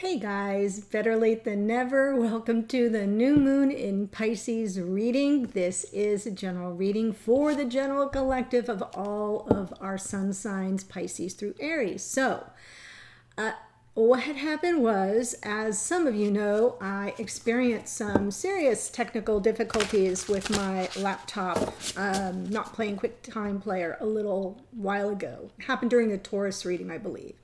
Hey guys, better late than never. Welcome to the new moon in Pisces reading. This is a general reading for the general collective of all of our sun signs, Pisces through Aries. So, what had happened was, as some of you know, I experienced some serious technical difficulties with my laptop not playing QuickTime Player a little while ago. It happened during the Taurus reading, I believe.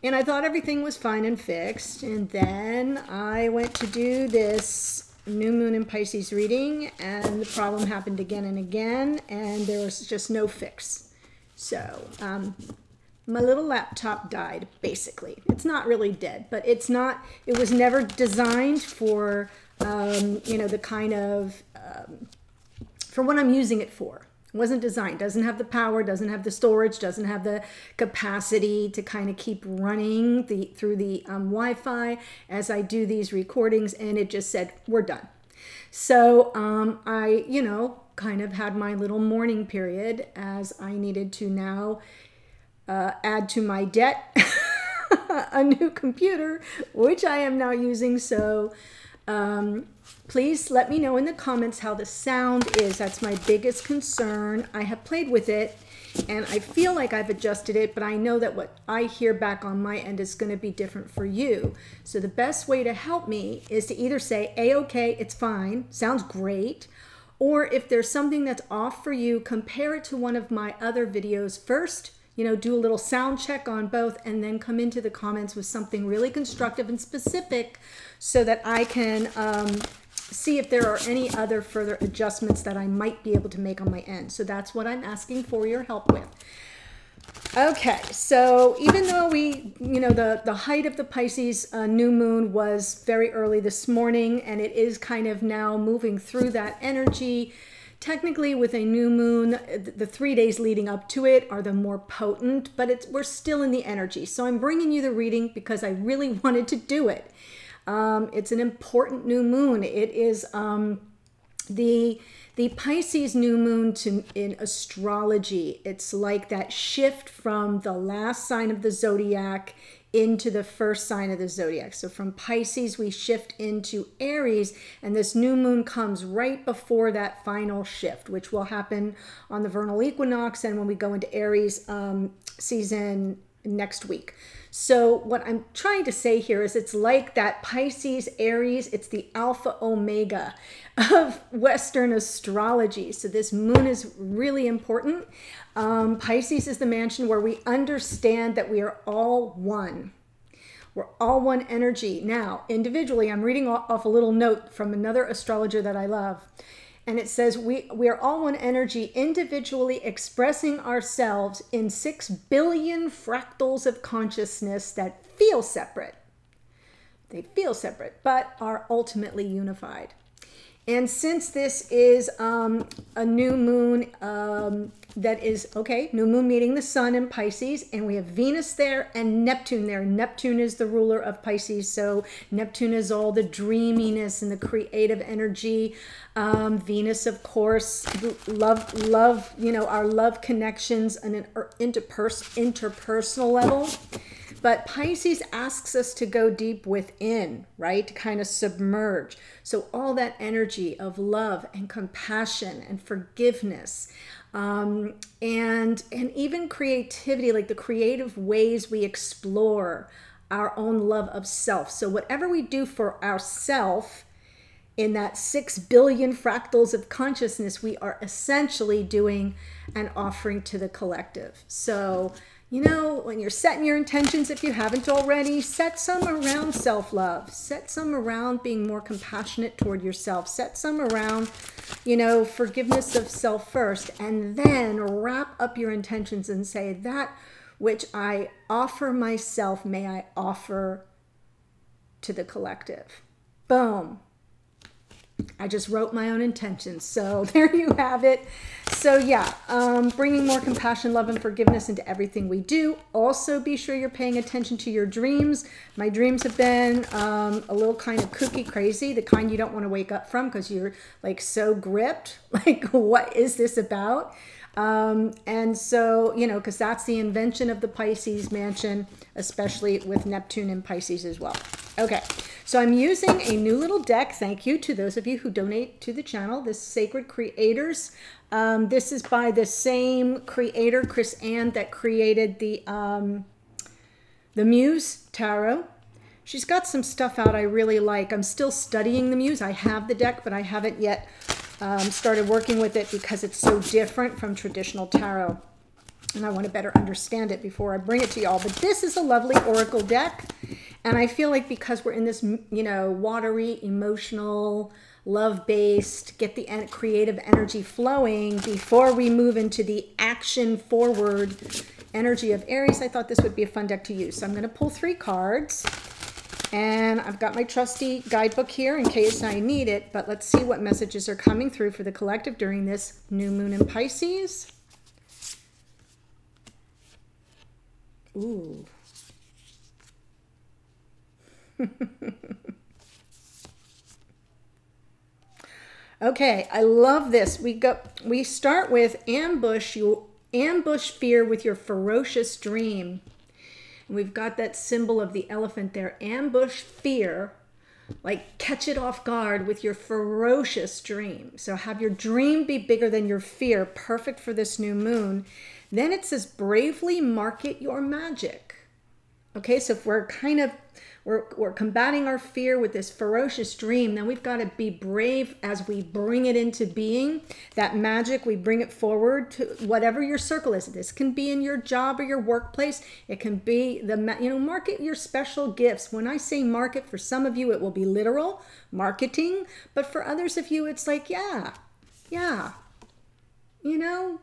And I thought everything was fine and fixed. And then I went to do this new moon in Pisces reading, and the problem happened again and again, and there was just no fix. So my little laptop died, basically. It's not really dead, but it was never designed for, the kind of, for what I'm using it for. Wasn't designed, doesn't have the power, doesn't have the storage, doesn't have the capacity to kind of keep running through the Wi-Fi as I do these recordings, and it just said, we're done. So I, kind of had my little mourning period as I needed to now add to my debt a new computer, which I am now using. So please let me know in the comments how the sound is. That's my biggest concern. I have played with it and I feel like I've adjusted it, but I know that what I hear back on my end is going to be different for you. So the best way to help me is to either say, A-okay, it's fine, sounds great, or if there's something that's off for you, compare it to one of my other videos first. Do a little sound check on both and then come into the comments with something really constructive and specific so that I can see if there are any other further adjustments that I might be able to make on my end. So that's what I'm asking for your help with. Okay, so even though the height of the Pisces new moon was very early this morning, and it is kind of now moving through that energy. Technically, with a new moon, the 3 days leading up to it are the more potent, but we're still in the energy. So I'm bringing you the reading because I really wanted to do it. It's an important new moon. It is the Pisces new moon in astrology. It's like that shift from the last sign of the zodiac into the first sign of the zodiac. So from Pisces, we shift into Aries, and this new moon comes right before that final shift, which will happen on the vernal equinox and when we go into Aries season next week. So what I'm trying to say here is it's like that Pisces Aries, it's the alpha omega of Western astrology. So this moon is really important. Pisces is the mansion where we understand that we are all one. We're all one energy. Now, individually, I'm reading off a little note from another astrologer that I love. And it says, we are all one energy, individually expressing ourselves in 6 billion fractals of consciousness that feel separate. They feel separate, but are ultimately unified. And since this is a new moon that is, new moon meeting the sun in Pisces, and we have Venus there and Neptune there. Neptune is the ruler of Pisces, so Neptune is all the dreaminess and the creative energy. Venus, of course, love, our love connections on an interpersonal level. But Pisces asks us to go deep within, right? To kind of submerge. So all that energy of love and compassion and forgiveness, and even creativity, like the creative ways we explore our own love of self. So whatever we do for ourself in that 6 billion fractals of consciousness, we are essentially doing an offering to the collective. So when you're setting your intentions, if you haven't already, set some around self-love. Set some around being more compassionate toward yourself. Set some around, forgiveness of self first. And then wrap up your intentions and say, that which I offer myself, may I offer to the collective. Boom. I just wrote my own intentions. So there you have it. So yeah, bringing more compassion, love, and forgiveness into everything we do. Also, be sure you're paying attention to your dreams. My dreams have been a little kind of kooky crazy, the kind you don't want to wake up from because you're like so gripped. Like, what is this about? And so, you know, because that's the invention of the Pisces mansion, especially with Neptune in Pisces as well. Okay, so I'm using a new little deck. Thank you to those of you who donate to the channel, this Sacred Creators. This is by the same creator, Chris Ann, that created the Muse Tarot. She's got some stuff out I really like. I'm still studying the Muse. I have the deck, but I haven't yet started working with it because it's so different from traditional tarot. And I want to better understand it before I bring it to y'all. But this is a lovely oracle deck. And I feel like because we're in this, you know, watery, emotional, love-based, get the creative energy flowing before we move into the action-forward energy of Aries, I thought this would be a fun deck to use. So I'm going to pull 3 cards. And I've got my trusty guidebook here in case I need it. But let's see what messages are coming through for the collective during this new moon in Pisces. Ooh. Okay, I love this. We start with ambush fear with your ferocious dream. And we've got that symbol of the elephant there. Ambush fear, like catch it off guard with your ferocious dream. So have your dream be bigger than your fear. Perfect for this new moon. Then it says bravely market your magic. Okay, so if we're kind of, we're combating our fear with this ferocious dream, then we've got to be brave as we bring it into being. That magic, we bring it forward to whatever your circle is. This can be in your job or your workplace. It can be market your special gifts. When I say market, for some of you, it will be literal marketing. But for others of you, it's like, yeah, you know,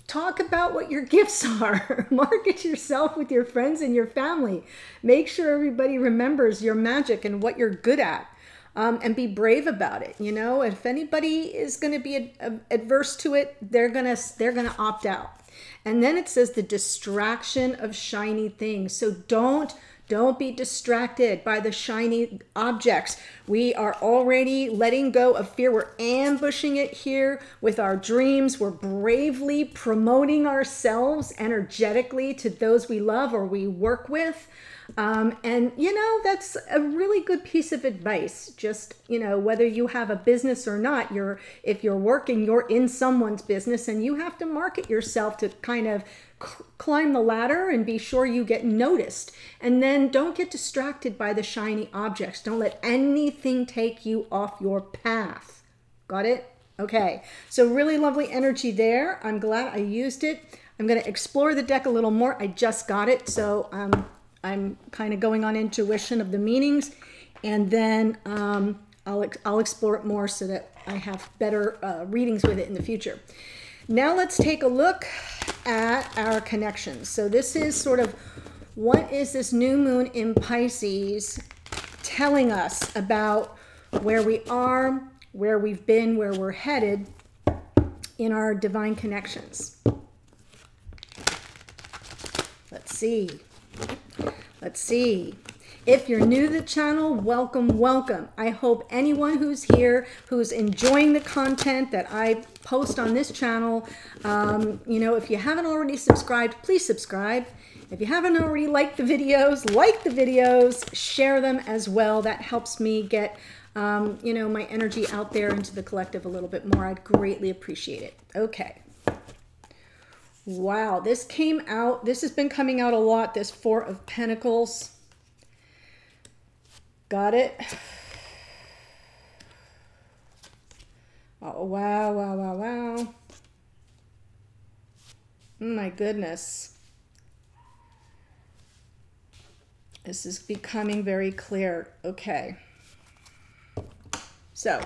talk about what your gifts are. Market yourself with your friends and your family. Make sure everybody remembers your magic and what you're good at. And be brave about it. You know, if anybody is going to be adverse to it, they're gonna opt out. And then it says the distraction of shiny things. So don't be distracted by the shiny objects. We are already letting go of fear. We're ambushing it here with our dreams. We're bravely promoting ourselves energetically to those we love or we work with. And, you know, that's a really good piece of advice. Just, you know, whether you have a business or not, if you're working, you're in someone's business and you have to market yourself to kind of climb the ladder and be sure you get noticed. And then don't get distracted by the shiny objects. Don't let anything take you off your path. Got it? Okay. So really lovely energy there. I'm glad I used it. I'm going to explore the deck a little more. I just got it. So I'm kind of going on intuition of the meanings. And then I'll explore it more so that I have better readings with it in the future. Now let's take a look at our connections. So this is sort of what is this new moon in Pisces telling us about where we are, where we've been, where we're headed in our divine connections. Let's see. Let's see. If you're new to the channel, welcome, welcome. I hope anyone who's here, who's enjoying the content that I post on this channel, you know, if you haven't already subscribed, please subscribe. If you haven't already liked the videos, like the videos, share them as well. That helps me get, you know, my energy out there into the collective a little bit more. I'd greatly appreciate it. Okay. Wow, this came out, this has been coming out a lot, this Four of Pentacles. Got it? Oh, wow, wow, wow, wow. My goodness. This is becoming very clear. Okay. So,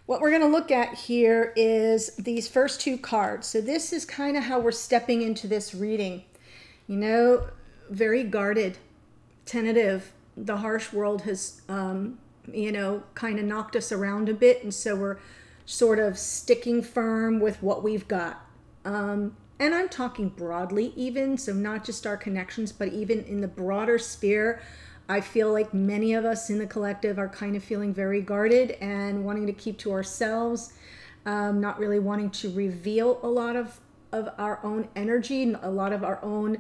what we're going to look at here is these first 2 cards. So this is kind of how we're stepping into this reading. You know, very guarded, tentative. The harsh world has, you know, kind of knocked us around a bit. And so we're sort of sticking firm with what we've got. And I'm talking broadly even, so not just our connections, but even in the broader sphere. I feel like many of us in the collective are kind of feeling very guarded and wanting to keep to ourselves. not really wanting to reveal a lot of our own energy, a lot of our own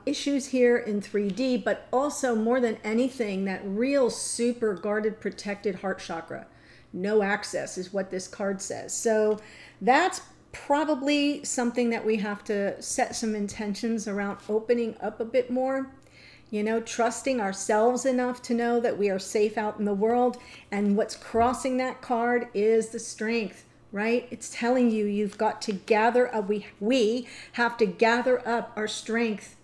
issues here in 3D, but also more than anything, that real super guarded, protected heart chakra. No access is what this card says. So that's probably something that we have to set some intentions around opening up a bit more. You know, trusting ourselves enough to know that we are safe out in the world. And what's crossing that card is the strength, right? It's telling you you've got to gather up, we have to gather up our strength,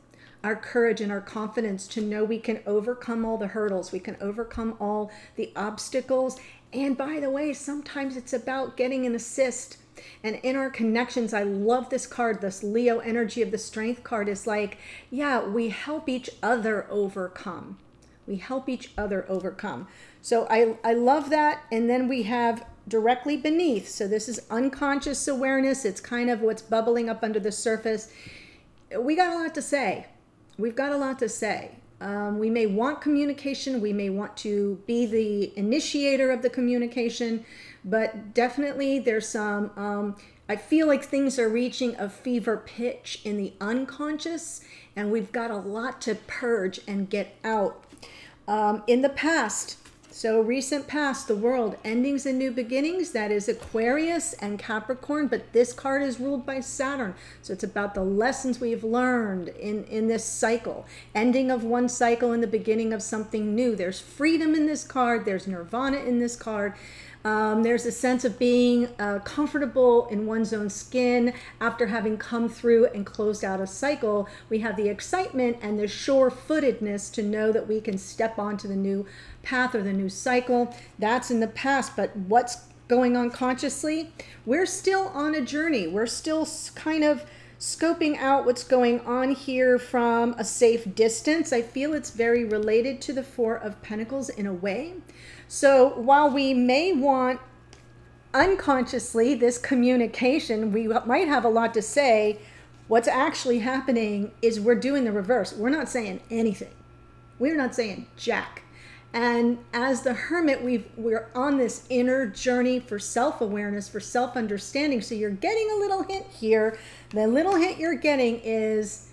our courage, and our confidence to know we can overcome all the hurdles. We can overcome all the obstacles. And by the way, sometimes it's about getting an assist. And in our connections, I love this card, this Leo energy of the strength card is like, yeah, we help each other overcome. We help each other overcome. So I love that. And then we have directly beneath. So this is unconscious awareness. It's kind of what's bubbling up under the surface. We got a lot to say. We've got a lot to say. We may want communication. We may want to be the initiator of the communication. But definitely there's some, I feel like things are reaching a fever pitch in the unconscious, and we've got a lot to purge and get out. In the past, so recent past, the world, endings and new beginnings, that is Aquarius and Capricorn, but this card is ruled by Saturn. So it's about the lessons we've learned in this cycle. Ending of one cycle and the beginning of something new. There's freedom in this card. There's nirvana in this card. There's a sense of being comfortable in one's own skin after having come through and closed out a cycle. We have the excitement and the sure-footedness to know that we can step onto the new path or the new cycle. That's in the past, but what's going on consciously? We're still on a journey. We're still kind of scoping out what's going on here from a safe distance. I feel it's very related to the Four of Pentacles in a way. So while we may want unconsciously this communication, we might have a lot to say, what's actually happening is we're doing the reverse. We're not saying anything. We're not saying jack. And as the Hermit, we're on this inner journey for self-awareness, for self-understanding. So you're getting a little hint here. The little hint you're getting is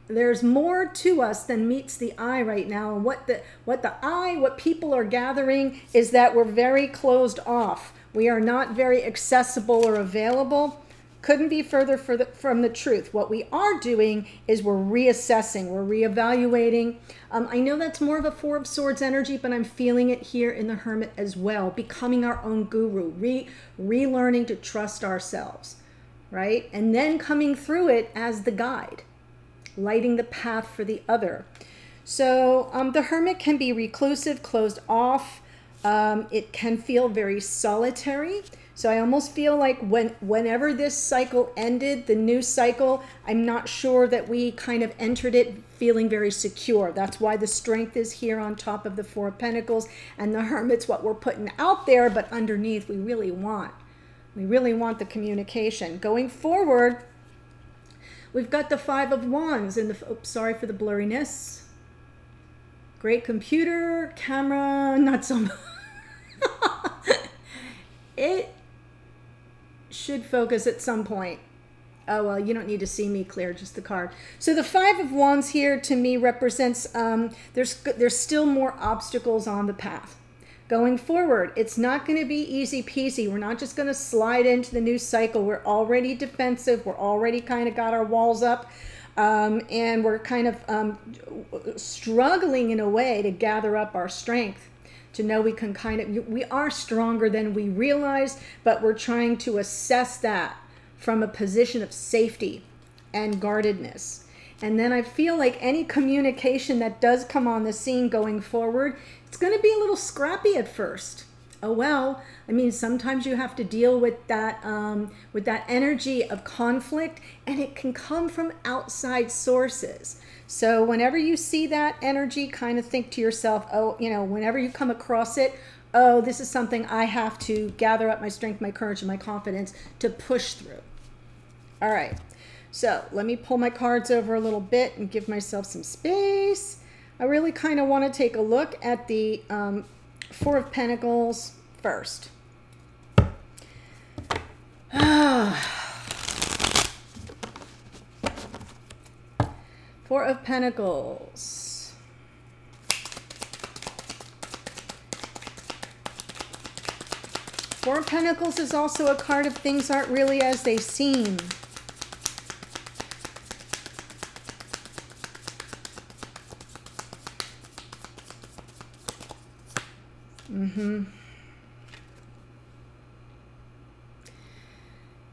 there's more to us than meets the eye right now. And what people are gathering is that we're very closed off. We are not very accessible or available. Couldn't be further from the truth. What we are doing is we're reassessing, we're reevaluating. I know that's more of a Four of Swords energy, but I'm feeling it here in the Hermit as well. Becoming our own guru, relearning to trust ourselves, right? And then coming through it as the guide, lighting the path for the other. So the Hermit can be reclusive, closed off. It can feel very solitary. So I almost feel like whenever this cycle ended, the new cycle, I'm not sure that we kind of entered it feeling very secure. That's why the strength is here on top of the Four of Pentacles, and the Hermit's what we're putting out there, but underneath we really want the communication. Going forward, we've got the Five of Wands and the, oops, sorry for the blurriness. Great computer, camera, not so much. It should focus at some point. Oh, well, you don't need to see me clear, just the card. So the Five of Wands here to me represents there's still more obstacles on the path. Going forward, it's not going to be easy peasy. We're not just going to slide into the new cycle. We're already defensive. We're already kind of got our walls up. And we're kind of struggling in a way to gather up our strength, to know we can we are stronger than we realize, but we're trying to assess that from a position of safety and guardedness. And then I feel like any communication that does come on the scene going forward, it's going to be a little scrappy at first. Oh, well, I mean, sometimes you have to deal with that energy of conflict, and it can come from outside sources. So whenever you see that energy, kind of think to yourself, oh, you know, whenever you come across it, oh, this is something I have to gather up my strength, my courage, and my confidence to push through. All right. So let me pull my cards over a little bit and give myself some space. I really kind of want to take a look at the Four of Pentacles first. Four of Pentacles. Four of Pentacles is also a card of things aren't really as they seem.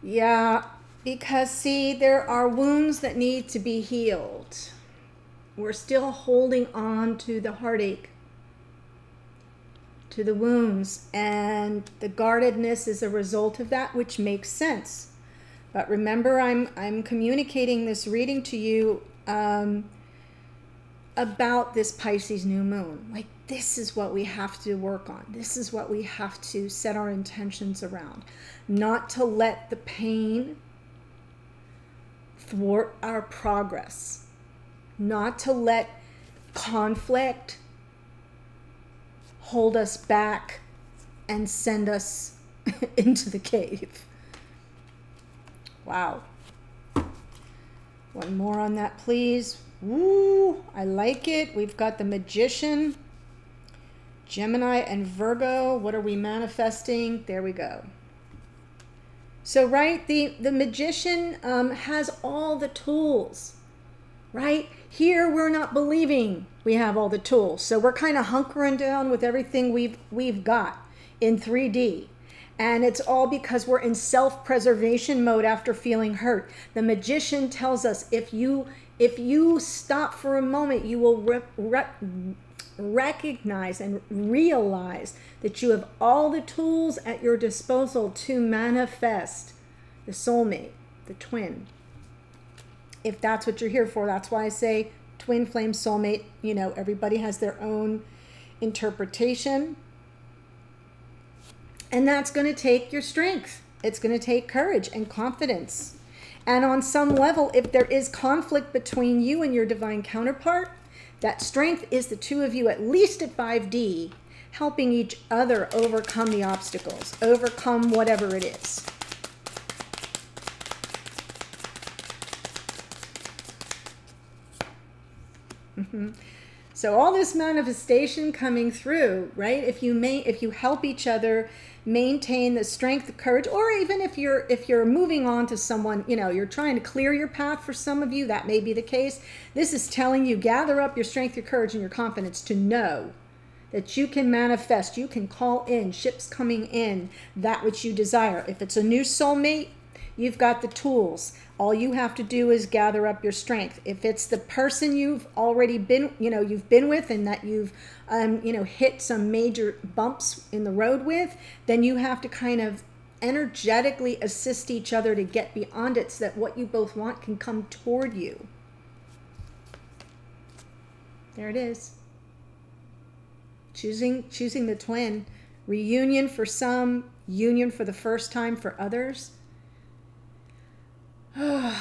Yeah, because see, there are wounds that need to be healed. We're still holding on to the heartache, to the wounds, and the guardedness is a result of that, which makes sense. But remember, I'm communicating this reading to you about this Pisces new moon. Like, this is what we have to work on. This is what we have to set our intentions around. Not to let the pain thwart our progress. Not to let conflict hold us back and send us into the cave. Wow. One more on that, please. Woo, I like it. We've got the Magician, Gemini, and Virgo. What are we manifesting? There we go. So, right, the Magician has all the tools, right? Here, we're not believing we have all the tools. So we're kind of hunkering down with everything we've got in 3D. And it's all because we're in self-preservation mode after feeling hurt. The Magician tells us if you stop for a moment, you will recognize and realize that you have all the tools at your disposal to manifest the soulmate, the twin. If that's what you're here for, that's why I say twin flame soulmate. You know, everybody has their own interpretation. And that's going to take your strength. It's going to take courage and confidence. And on some level, if there is conflict between you and your divine counterpart, that strength is the two of you, at least at 5D, helping each other overcome the obstacles, overcome whatever it is. So all this manifestation coming through, right? If you help each other maintain the strength, the courage, or even if you're moving on to someone, you know, you're trying to clear your path. For some of you, that may be the case. This is telling you, gather up your strength, your courage, and your confidence to know that you can manifest, you can call in, ships coming in, that which you desire. If it's a new soulmate, you've got the tools. All you have to do is gather up your strength. If it's the person you've already been, you've been with, and that you've, hit some major bumps in the road with, then you have to kind of energetically assist each other to get beyond it so that what you both want can come toward you. There it is. Choosing the twin. Reunion for some, union for the first time for others. I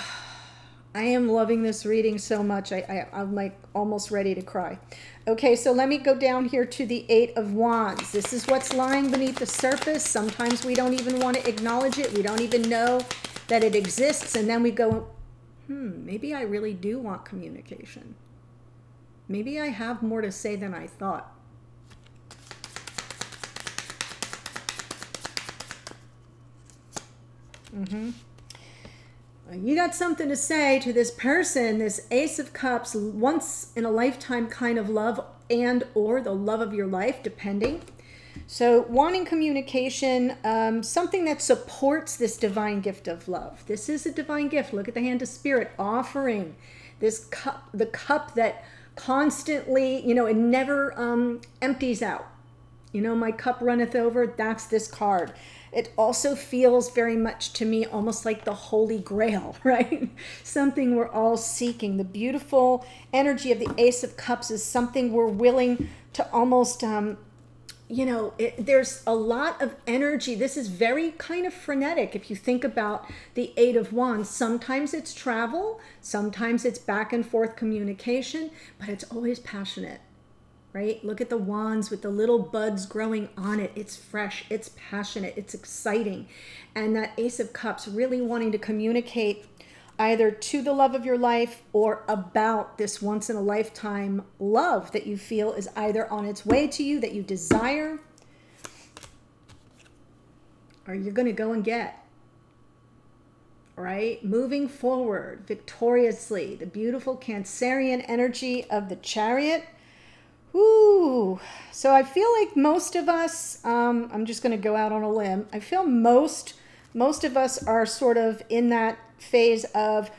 am loving this reading so much. I'm like almost ready to cry. Okay, so let me go down here to the Eight of Wands. This is what's lying beneath the surface. Sometimes we don't even want to acknowledge it. We don't even know that it exists. And then we go, maybe I really do want communication. Maybe I have more to say than I thought. You got something to say to this person, this Ace of Cups, once in a lifetime kind of love, and or the love of your life, depending. So wanting communication, something that supports this divine gift of love. This is a divine gift. Look at the hand of Spirit offering this cup, the cup that constantly, it never empties out. My cup runneth over. That's this card. It also feels very much to me almost like the Holy Grail, right? Something we're all seeking. The beautiful energy of the Ace of Cups is something we're willing to almost, there's a lot of energy. This is very kind of frenetic. If you think about the Eight of Wands, sometimes it's travel, sometimes it's back and forth communication, but it's always passionate. right? Look at the wands with the little buds growing on it. It's fresh, it's passionate, it's exciting. And that Ace of Cups really wanting to communicate either to the love of your life or about this once in a lifetime love that you feel is either on its way to you, that you desire, or you're going to go and get. Right? Moving forward victoriously. The beautiful Cancerian energy of the Chariot. Ooh. So I feel like most of us, I'm just going to go out on a limb. I feel most of us are sort of in that phase of,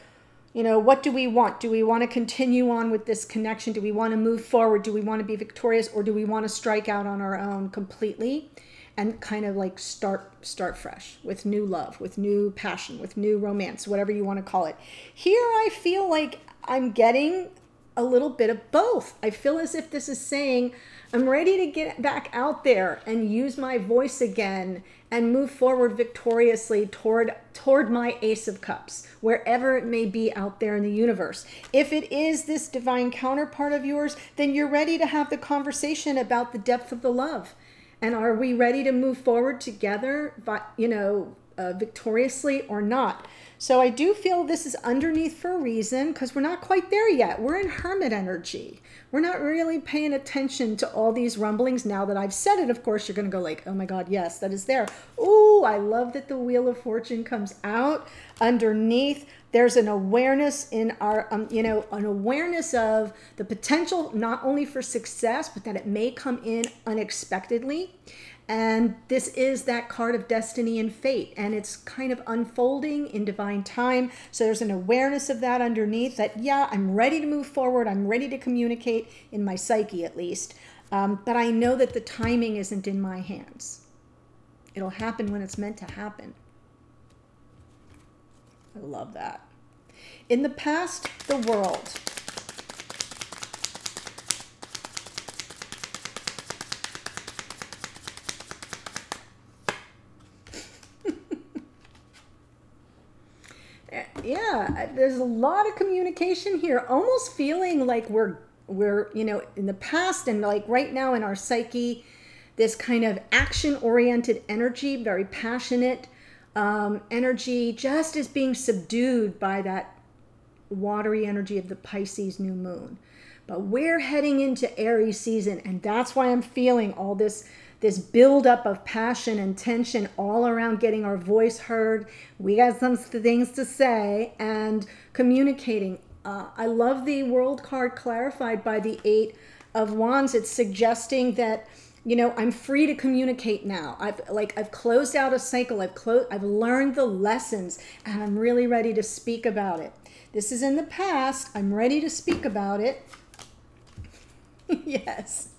you know, what do we want? Do we want to continue on with this connection? Do we want to move forward? Do we want to be victorious, or do we want to strike out on our own completely and kind of like start fresh with new love, with new passion, with new romance, whatever you want to call it? Here I feel like I'm getting a little bit of both. I feel as if this is saying, I'm ready to get back out there and use my voice again and move forward victoriously toward my Ace of Cups, wherever it may be out there in the universe. If it is this divine counterpart of yours, then you're ready to have the conversation about the depth of the love. And are we ready to move forward together, you know, victoriously or not? So I do feel this is underneath for a reason, because we're not quite there yet. We're in hermit energy. We're not really paying attention to all these rumblings. Now that I've said it, of course, you're going to go like, oh my God, yes, that is there. Ooh, I love that the Wheel of Fortune comes out underneath. There's an awareness in our, you know, an awareness of the potential not only for success, but that it may come in unexpectedly. And this is that card of destiny and fate, and it's kind of unfolding in divine time. So there's an awareness of that underneath, that, yeah, I'm ready to move forward. I'm ready to communicate, in my psyche at least. But I know that the timing isn't in my hands. It'll happen when it's meant to happen. I love that. In the past, the world. Yeah, there's a lot of communication here, almost feeling like we're, you know, in the past and like right now in our psyche, this kind of action-oriented energy, very passionate energy, just is being subdued by that watery energy of the Pisces new moon. But we're heading into Aries season, and that's why I'm feeling all this buildup of passion and tension all around getting our voice heard. We got some things to say and communicating. I love the World card clarified by the Eight of Wands. It's suggesting that, you know, I'm free to communicate now. I've closed out a cycle. I've learned the lessons, and I'm really ready to speak about it. This is in the past. I'm ready to speak about it. Yes.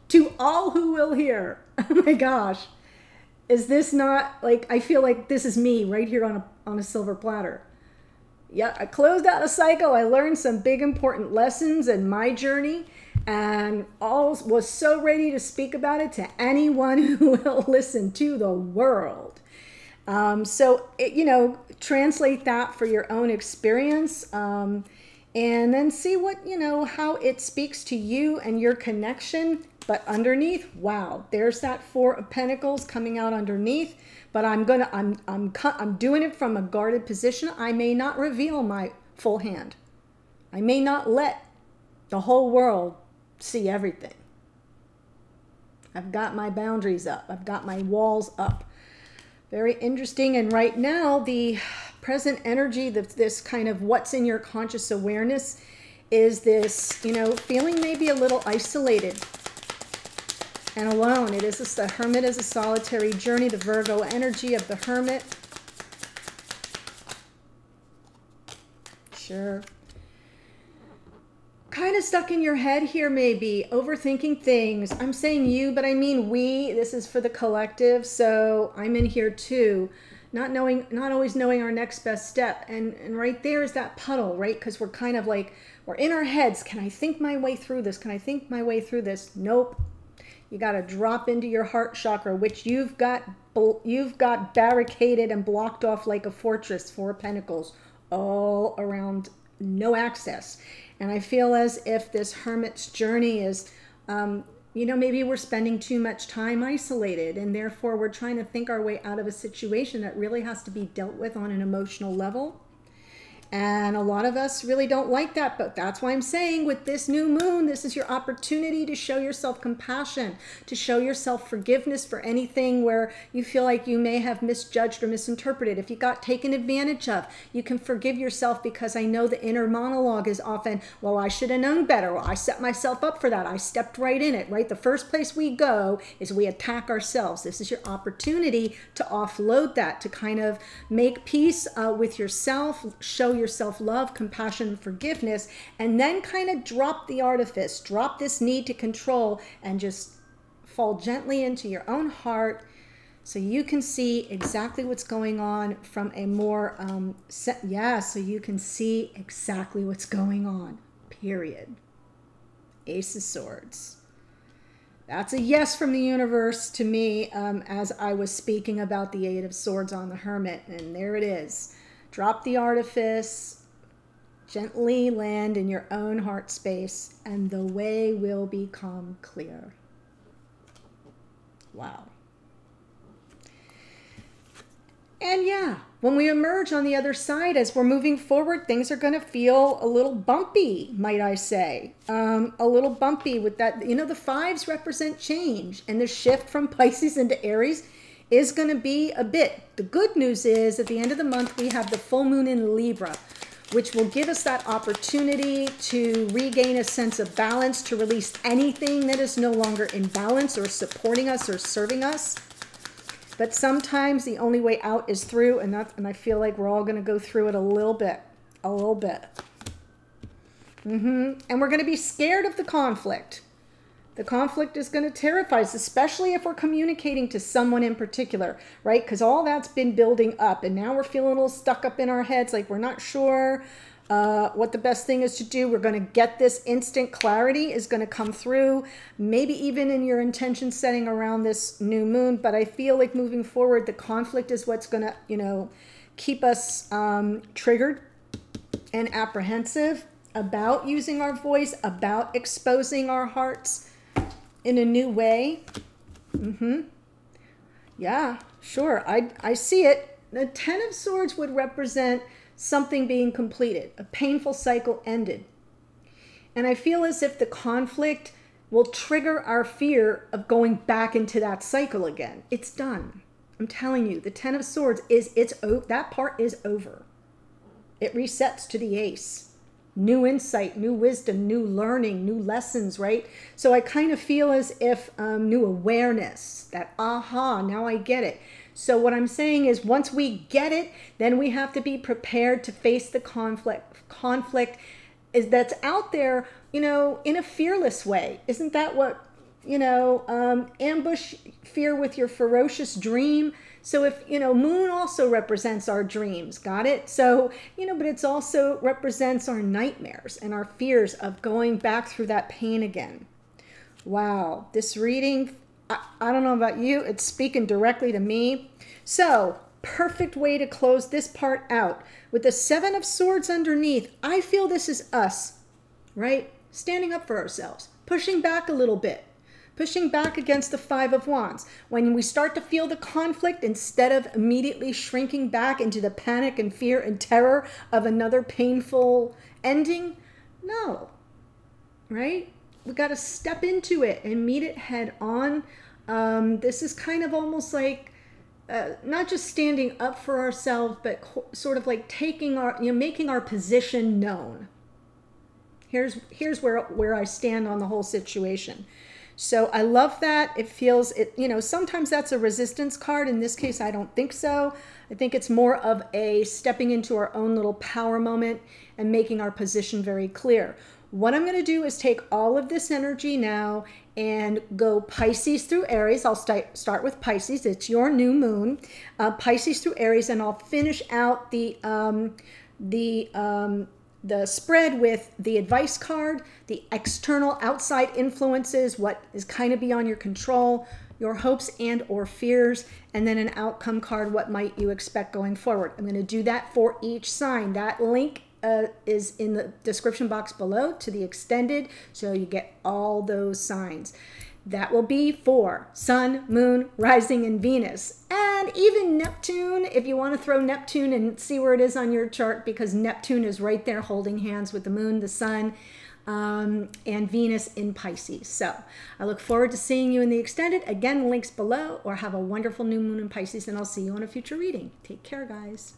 To all who will hear. Oh my gosh. Is this not like, I feel like this is me right here on a silver platter. Yeah, I closed out a cycle. I learned some big important lessons in my journey, and all was so ready to speak about it to anyone who will listen, to the world. So, you know, translate that for your own experience, and then see what, you know, how it speaks to you and your connection. But underneath, wow, there's that Four of Pentacles coming out underneath. But I'm doing it from a guarded position. I may not reveal my full hand. I may not let the whole world see everything. I've got my boundaries up. I've got my walls up. Very interesting. And right now, the present energy, this kind of what's in your conscious awareness, is this, you know, feeling maybe a little isolated and alone. It is the Hermit is a solitary journey, the Virgo energy of the Hermit. Sure. Kind of stuck in your head here, maybe overthinking things. I'm saying you, but I mean we. This is for the collective, so I'm in here too. Not always knowing our next best step. And right there is that puddle, right? Because we're kind of like, we're in our heads. Can I think my way through this? Can I think my way through this? Nope. You got to drop into your heart chakra, which you've got barricaded and blocked off like a fortress, Four of Pentacles, all around, no access. And I feel as if this hermit's journey is, you know, maybe we're spending too much time isolated, and therefore we're trying to think our way out of a situation that really has to be dealt with on an emotional level. And a lot of us really don't like that, but that's why I'm saying with this new moon, this is your opportunity to show yourself compassion, to show yourself forgiveness for anything where you feel like you may have misjudged or misinterpreted. If you got taken advantage of, you can forgive yourself, because I know the inner monologue is often, well, I should have known better. Well, I set myself up for that. I stepped right in it, right? The first place we go is we attack ourselves. This is your opportunity to offload that, to kind of make peace with yourself, show yourself love, compassion, and forgiveness, and then kind of drop the artifice, drop this need to control, and just fall gently into your own heart so you can see exactly what's going on from a more, so you can see exactly what's going on, period. Ace of Swords. That's a yes from the universe to me, as I was speaking about the Eight of Swords on the Hermit, and there it is. Drop the artifice, gently land in your own heart space, and the way will become clear. Wow. And yeah, when we emerge on the other side, as we're moving forward, things are going to feel a little bumpy, might I say. A little bumpy with that. You know, the fives represent change, and the shift from Pisces into Aries is going to be a bit. The good news is at the end of the month, we have the full moon in Libra, which will give us that opportunity to regain a sense of balance, to release anything that is no longer in balance or supporting us or serving us. But sometimes the only way out is through, and I feel like we're all going to go through it a little bit. And we're going to be scared of the conflict. The conflict is going to terrify us, especially if we're communicating to someone in particular, right? Because all that's been building up, and now we're feeling a little stuck up in our heads, like we're not sure what the best thing is to do. We're going to get this instant clarity is going to come through, maybe even in your intention setting around this new moon. But I feel like moving forward, the conflict is what's going to, you know, keep us triggered and apprehensive about using our voice, about exposing our hearts in a new way. Yeah, sure. I see it. The Ten of Swords would represent something being completed. A painful cycle ended. And I feel as if the conflict will trigger our fear of going back into that cycle again. It's done. I'm telling you, the Ten of Swords that part is over. It resets to the Ace. New insight, new wisdom, new learning, new lessons, right? So I kind of feel as if new awareness, that aha, now I get it. So what I'm saying is once we get it, then we have to be prepared to face the conflict that's out there, you know, in a fearless way. Isn't that what, you know, ambush fear with your ferocious dream? So if, you know, moon also represents our dreams, got it? So, you know, but it's also represents our nightmares and our fears of going back through that pain again. Wow, this reading, I don't know about you, it's speaking directly to me. So, perfect way to close this part out. With the Seven of Swords underneath, I feel this is us, right? Standing up for ourselves, pushing back a little bit. Pushing back against the Five of Wands. When we start to feel the conflict, instead of immediately shrinking back into the panic and fear and terror of another painful ending, no, right? We got to step into it and meet it head on. This is kind of almost like not just standing up for ourselves, but sort of like taking our, you know, making our position known. Here's where I stand on the whole situation. So I love that. It feels, you know, sometimes that's a resistance card. In this case, I don't think so. I think it's more of a stepping into our own little power moment and making our position very clear. What I'm going to do is take all of this energy now and go Pisces through Aries. I'll start with Pisces. It's your new moon. Pisces through Aries, and I'll finish out the spread with the advice card, the external outside influences, what is kind of beyond your control, your hopes and or fears, and then an outcome card, what might you expect going forward. I'm going to do that for each sign. That link is in the description box below to the extended, so you get all those signs. That will be for Sun, Moon, Rising, and Venus. And even Neptune, if you want to throw Neptune and see where it is on your chart, because Neptune is right there holding hands with the Moon, the Sun, and Venus in Pisces. So I look forward to seeing you in the extended. Again, links below, or have a wonderful new moon in Pisces, and I'll see you on a future reading. Take care, guys.